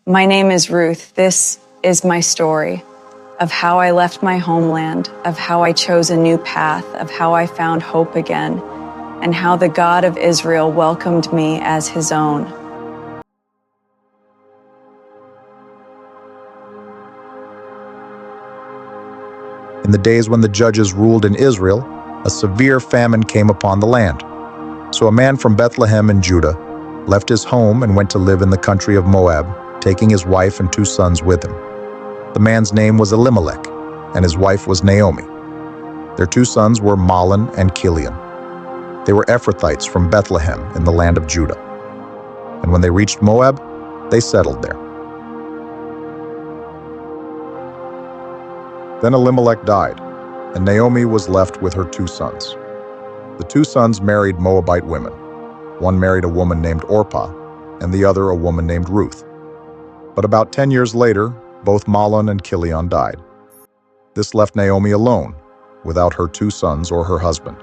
My name is Ruth. This is my story of how I left my homeland, of how I chose a new path, of how I found hope again, and how the God of Israel welcomed me as his own. In the days when the judges ruled in Israel, a severe famine came upon the land. So a man from Bethlehem in Judah left his home and went to live in the country of Moab, taking his wife and 2 sons with him. The man's name was Elimelech, and his wife was Naomi. Their 2 sons were Mahlon and Chilion. They were Ephrathites from Bethlehem in the land of Judah. And when they reached Moab, they settled there. Then Elimelech died, and Naomi was left with her 2 sons. The 2 sons married Moabite women. One married a woman named Orpah, and the other a woman named Ruth. But about 10 years later, both Mahlon and Chilion died. This left Naomi alone, without her 2 sons or her husband.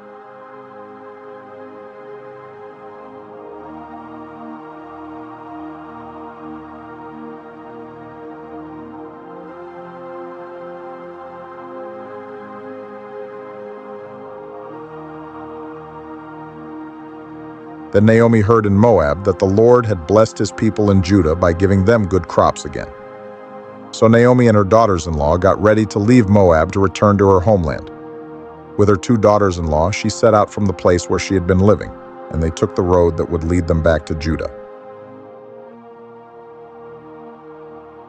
Then Naomi heard in Moab that the Lord had blessed his people in Judah by giving them good crops again. So Naomi and her daughters-in-law got ready to leave Moab to return to her homeland. With her 2 daughters-in-law, she set out from the place where she had been living, and they took the road that would lead them back to Judah.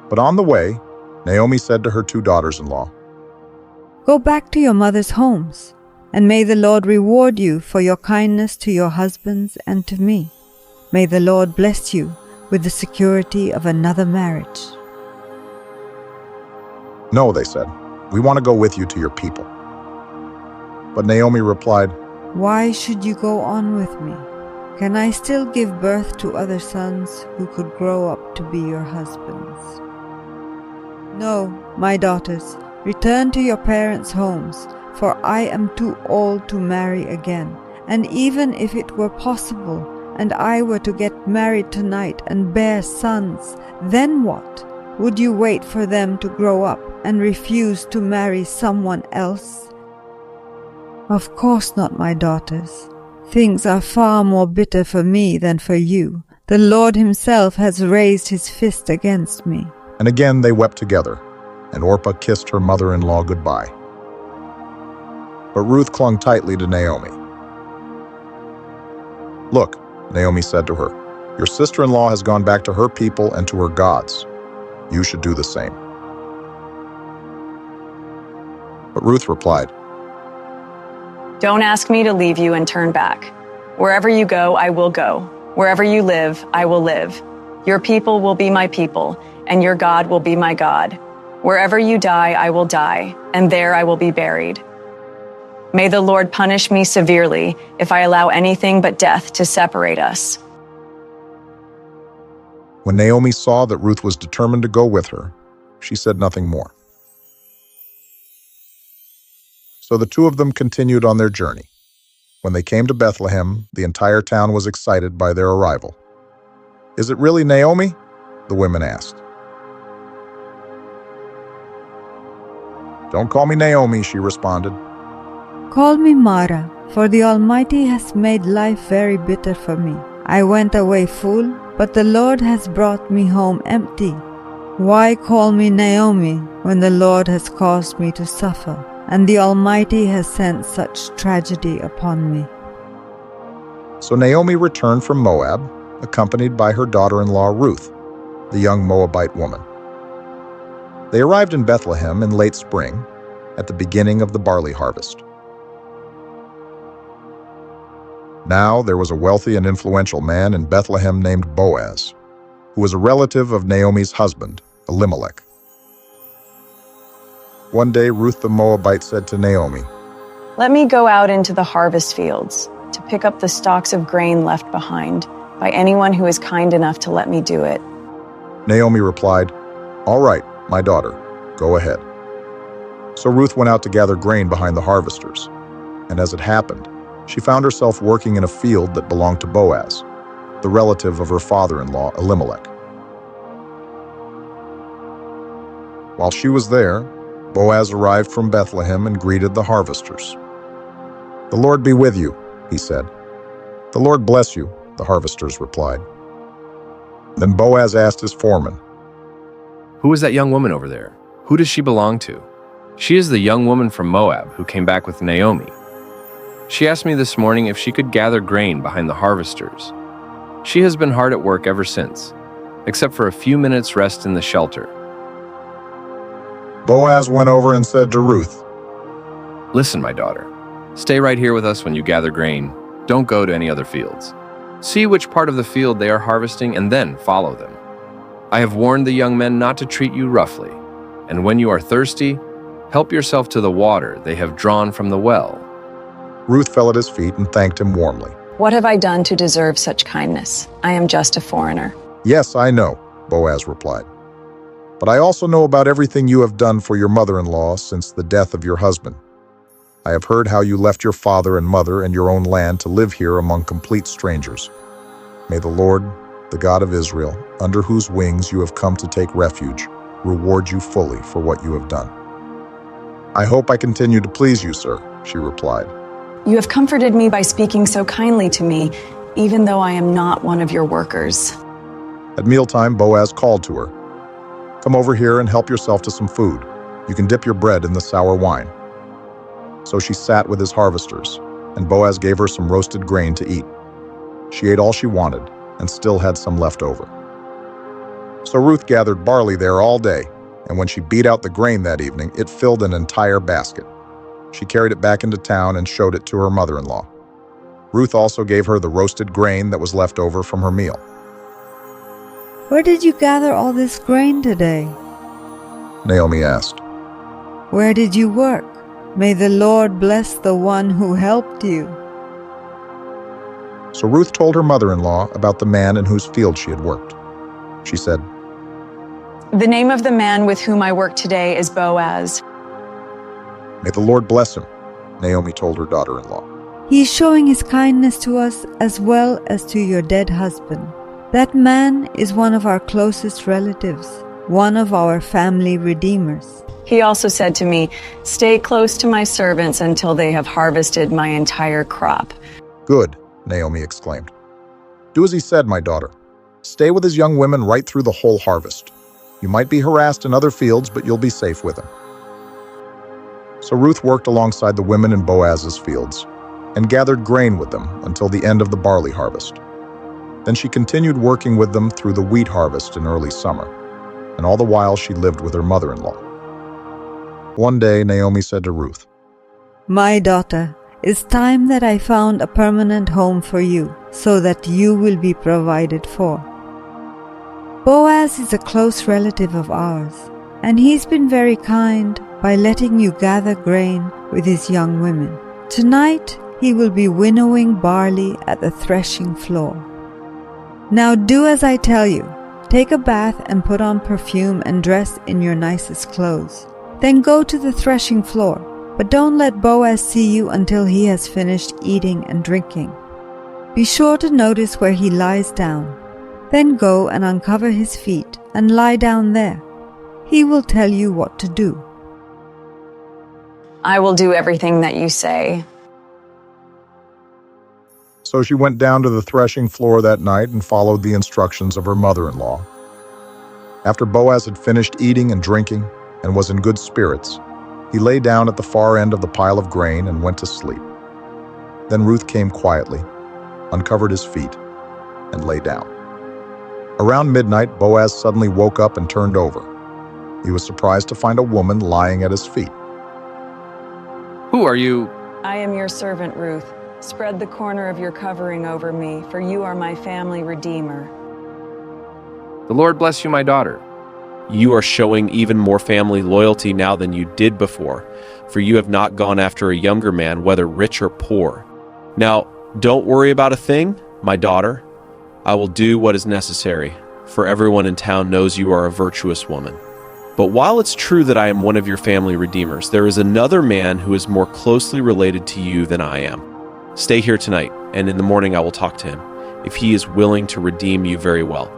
But on the way, Naomi said to her 2 daughters-in-law, "Go back to your mother's homes, and may the Lord reward you for your kindness to your husbands and to me. May the Lord bless you with the security of another marriage." "No," they said, "we want to go with you to your people." But Naomi replied, "Why should you go on with me? Can I still give birth to other sons who could grow up to be your husbands? No, my daughters, return to your parents' homes, for I am too old to marry again. And even if it were possible, and I were to get married tonight and bear sons, then what? Would you wait for them to grow up and refuse to marry someone else? Of course not, my daughters. Things are far more bitter for me than for you. The Lord himself has raised his fist against me." And again they wept together, and Orpah kissed her mother-in-law goodbye. But Ruth clung tightly to Naomi. "Look," Naomi said to her, "your sister-in-law has gone back to her people and to her gods. You should do the same." But Ruth replied, Don't ask me to leave you and turn back. Wherever you go, I will go. Wherever you live, I will live. Your people will be my people, and your God will be my God. Wherever you die, I will die, and there I will be buried. May the Lord punish me severely if I allow anything but death to separate us." When Naomi saw that Ruth was determined to go with her, she said nothing more. So the 2 of them continued on their journey. When they came to Bethlehem, the entire town was excited by their arrival. "Is it really Naomi?" the women asked. "Don't call me Naomi," she responded. "Call me Mara, for the Almighty has made life very bitter for me. I went away full, but the Lord has brought me home empty. Why call me Naomi when the Lord has caused me to suffer, and the Almighty has sent such tragedy upon me?" So Naomi returned from Moab, accompanied by her daughter-in-law Ruth, the young Moabite woman. They arrived in Bethlehem in late spring, at the beginning of the barley harvest. Now there was a wealthy and influential man in Bethlehem named Boaz, who was a relative of Naomi's husband, Elimelech. One day Ruth the Moabite said to Naomi, Let me go out into the harvest fields to pick up the stalks of grain left behind by anyone who is kind enough to let me do it. Naomi replied, "All right, my daughter, go ahead." So Ruth went out to gather grain behind the harvesters, and as it happened, she found herself working in a field that belonged to Boaz, the relative of her father-in-law Elimelech. While she was there, Boaz arrived from Bethlehem and greeted the harvesters. "The Lord be with you," he said. "The Lord bless you," the harvesters replied. Then Boaz asked his foreman, "Who is that young woman over there? Who does she belong to?" "She is the young woman from Moab who came back with Naomi. She asked me this morning if she could gather grain behind the harvesters. She has been hard at work ever since, except for a few minutes rest in the shelter." Boaz went over and said to Ruth, "Listen, my daughter, stay right here with us when you gather grain. Don't go to any other fields. See which part of the field they are harvesting and then follow them. I have warned the young men not to treat you roughly, and when you are thirsty, help yourself to the water they have drawn from the well." Ruth fell at his feet and thanked him warmly. What have I done to deserve such kindness? I am just a foreigner. "Yes, I know," Boaz replied. "But I also know about everything you have done for your mother-in-law since the death of your husband. I have heard how you left your father and mother and your own land to live here among complete strangers. May the Lord, the God of Israel, under whose wings you have come to take refuge, reward you fully for what you have done." "I hope I continue to please you, sir," she replied. You have comforted me by speaking so kindly to me, even though I am not one of your workers. At mealtime, Boaz called to her, "Come over here and help yourself to some food. You can dip your bread in the sour wine." So she sat with his harvesters, and Boaz gave her some roasted grain to eat. She ate all she wanted and still had some left over. So Ruth gathered barley there all day, and when she beat out the grain that evening, it filled an entire basket. She carried it back into town and showed it to her mother-in-law. Ruth also gave her the roasted grain that was left over from her meal. "Where did you gather all this grain today?" Naomi asked. "Where did you work? May the Lord bless the one who helped you." So Ruth told her mother-in-law about the man in whose field she had worked. She said, The name of the man with whom I work today is Boaz. "May the Lord bless him," Naomi told her daughter-in-law. "He is showing his kindness to us as well as to your dead husband. That man is one of our closest relatives, one of our family redeemers." He also said to me, Stay close to my servants until they have harvested my entire crop. "Good," Naomi exclaimed. "Do as he said, my daughter. Stay with his young women right through the whole harvest. You might be harassed in other fields, but you'll be safe with him." So Ruth worked alongside the women in Boaz's fields and gathered grain with them until the end of the barley harvest. Then she continued working with them through the wheat harvest in early summer, and all the while she lived with her mother-in-law. One day Naomi said to Ruth, "My daughter, it's time that I found a permanent home for you, so that you will be provided for. Boaz is a close relative of ours, and he's been very kind by letting you gather grain with his young women. Tonight he will be winnowing barley at the threshing floor. Now do as I tell you. Take a bath and put on perfume and dress in your nicest clothes. Then go to the threshing floor, but don't let Boaz see you until he has finished eating and drinking. Be sure to notice where he lies down. Then go and uncover his feet and lie down there. He will tell you what to do." I will do everything that you say. So she went down to the threshing floor that night and followed the instructions of her mother-in-law. After Boaz had finished eating and drinking and was in good spirits, he lay down at the far end of the pile of grain and went to sleep. Then Ruth came quietly, uncovered his feet, and lay down. Around midnight, Boaz suddenly woke up and turned over. He was surprised to find a woman lying at his feet. "Who are you?" I am your servant, Ruth. Spread the corner of your covering over me, for you are my family redeemer. "The Lord bless you, my daughter." You are showing even more family loyalty now than you did before, for you have not gone after a younger man, whether rich or poor. Now, don't worry about a thing, my daughter. I will do what is necessary, for everyone in town knows you are a virtuous woman. But while it's true that I am one of your family redeemers, there is another man who is more closely related to you than I am. Stay here tonight, and in the morning I will talk to him. If he is willing to redeem you, very well.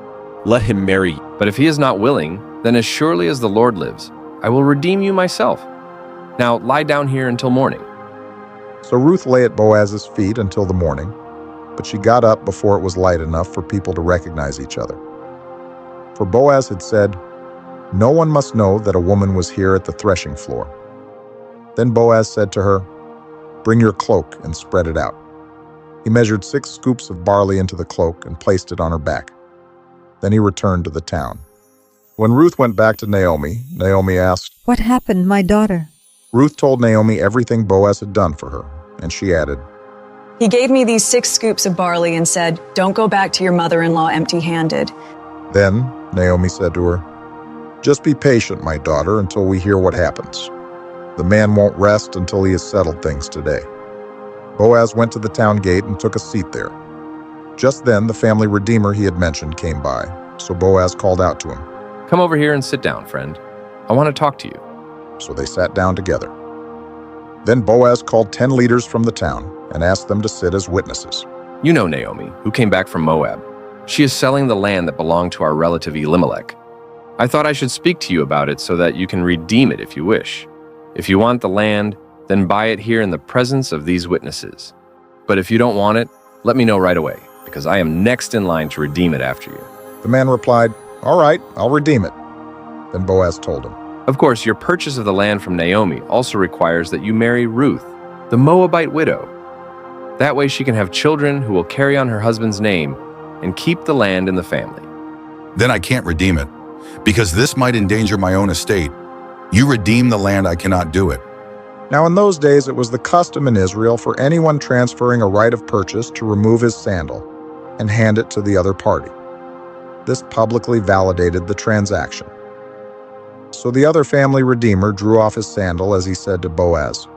Let him marry you. But if he is not willing, then as surely as the Lord lives, I will redeem you myself. Now lie down here until morning." So Ruth lay at Boaz's feet until the morning, but she got up before it was light enough for people to recognize each other. For Boaz had said, "No one must know that a woman was here at the threshing floor." Then Boaz said to her, "Bring your cloak and spread it out." He measured 6 scoops of barley into the cloak and placed it on her back. Then he returned to the town. When Ruth went back to Naomi, Naomi asked, "What happened, my daughter?" Ruth told Naomi everything Boaz had done for her, and she added, He gave me these 6 scoops of barley and said, 'Don't go back to your mother-in-law empty-handed.'" Then Naomi said to her, "Just be patient, my daughter, until we hear what happens. The man won't rest until he has settled things today." Boaz went to the town gate and took a seat there. Just then the family redeemer he had mentioned came by, so Boaz called out to him. "Come over here and sit down, friend. I want to talk to you." So they sat down together. Then Boaz called 10 leaders from the town and asked them to sit as witnesses. "You know Naomi, who came back from Moab. She is selling the land that belonged to our relative Elimelech. I thought I should speak to you about it so that you can redeem it if you wish. If you want the land, then buy it here in the presence of these witnesses. But if you don't want it, let me know right away, because I am next in line to redeem it after you." The man replied, "All right, I'll redeem it." Then Boaz told him, Of course, your purchase of the land from Naomi also requires that you marry Ruth, the Moabite widow. That way she can have children who will carry on her husband's name and keep the land in the family. Then I can't redeem it, because this might endanger my own estate. You redeem the land, I cannot do it." Now in those days it was the custom in Israel for anyone transferring a right of purchase to remove his sandal and hand it to the other party. This publicly validated the transaction. So the other family redeemer drew off his sandal as he said to Boaz,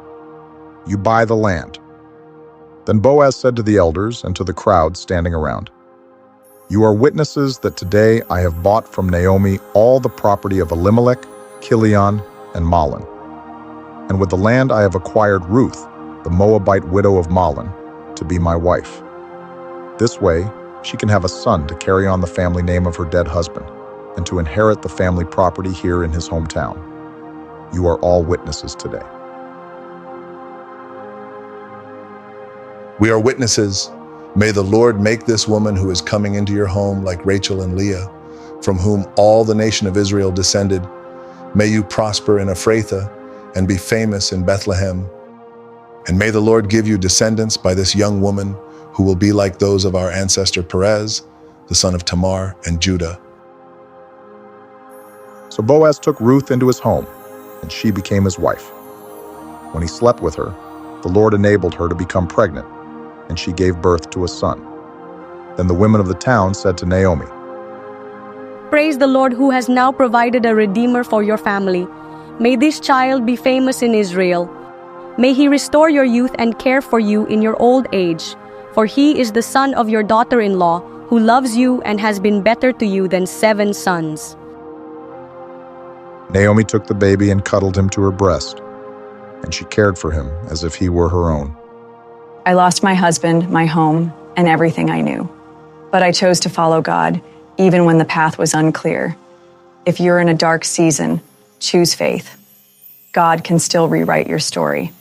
"You buy the land." Then Boaz said to the elders and to the crowd standing around, "You are witnesses that today I have bought from Naomi all the property of Elimelech, Kilion, and Mahlon. And with the land I have acquired Ruth, the Moabite widow of Mahlon, to be my wife. This way, she can have a son to carry on the family name of her dead husband, and to inherit the family property here in his hometown. You are all witnesses today." We are witnesses. May the Lord make this woman who is coming into your home like Rachel and Leah, from whom all the nation of Israel descended. May you prosper in Ephrathah and be famous in Bethlehem. And may the Lord give you descendants by this young woman who will be like those of our ancestor Perez, the son of Tamar, and Judah. So Boaz took Ruth into his home, and she became his wife. When he slept with her, the Lord enabled her to become pregnant, and she gave birth to a son. Then the women of the town said to Naomi, "Praise the Lord who has now provided a redeemer for your family. May this child be famous in Israel. May he restore your youth and care for you in your old age, for he is the son of your daughter-in-law, who loves you and has been better to you than 7 sons." Naomi took the baby and cuddled him to her breast, and she cared for him as if he were her own. I lost my husband, my home, and everything I knew. But I chose to follow God, even when the path was unclear. If you're in a dark season, choose faith. God can still rewrite your story.